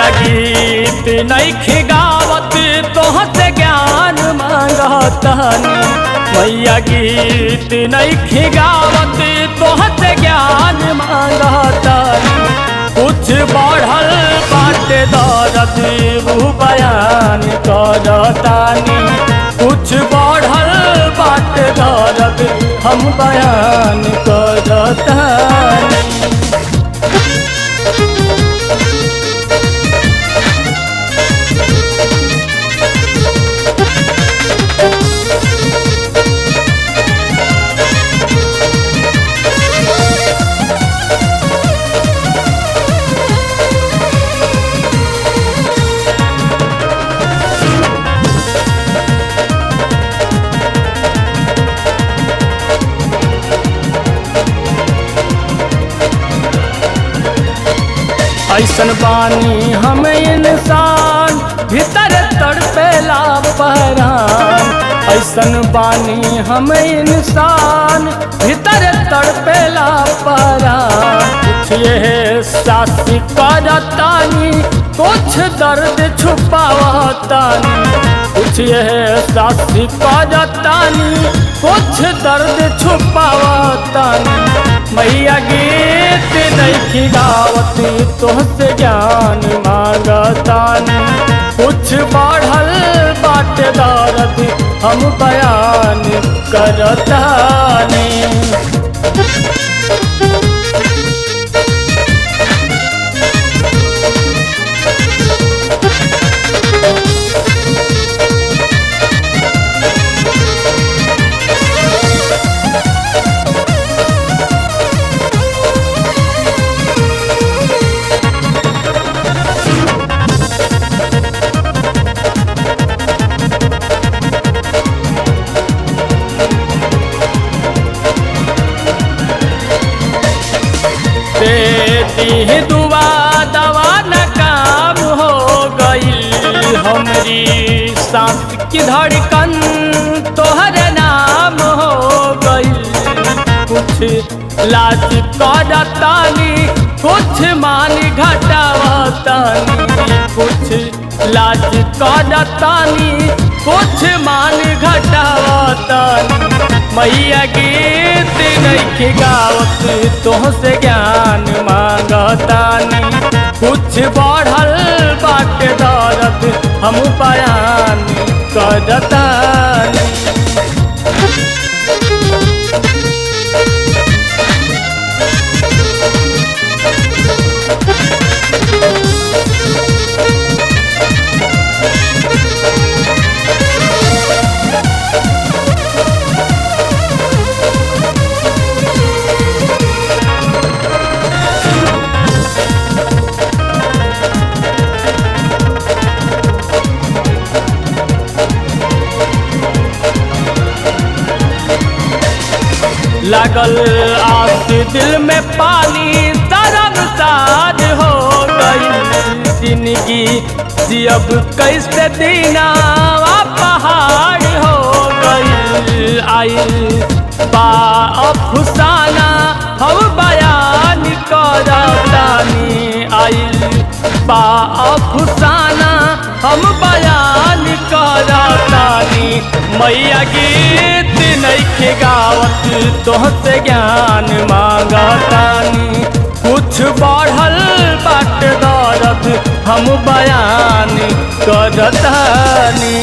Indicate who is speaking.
Speaker 1: मैया गीत नइखे गावत तोहसे ज्ञान मांगतानी। मैया गीत नइखे गावत तोहसे ज्ञान मांगतानी। कुछ बढ़ल बाटे दर्द वो बयान करतानी। कुछ बढ़ल बाटे दर्द हम बयान करतानी। ऐसन बानी हम इंसान भीतर तड़पेला पहरान। ऐसन बानी हम इंसान भीतर तड़पेला पहरान। कुछ ये सासी करतानी कुछ दर्द छुपावतानी। कुछ ये सासी करतानी कुछ दर्द छुपावतानी। मैया गीत नइखे गावत तोहसे ज्ञान मांगतानी। कुछ बढ़ल बाटे दर्द हम बयान करतानी। देती दुआ दवा न काम हो गई। हमरी सांस की धड़कन तोहर नाम हो गई। कुछ लाज करतानी कुछ मान घटावतानी। कुछ लाज करतानी कुछ मान घटावतानी। मैया गीत नइखे गावत तोहसे ज्ञान मांगतानी। कुछ बढ़ल बाटे दर्द हम बयान करतानी। लागल आस दिल में पानी शर्मसार हो गई। जिंदगी जियब कैसे दीना पहाड़ हो गई। आई बा अफसाना हम बयान करतानी। आई बा अफसाना हम बयान करतानी। मैया गीत नइखे गावत तोहसे ज्ञान मांगतानी। कुछ बढ़ल बाटे दर्द हम बयान करतानी।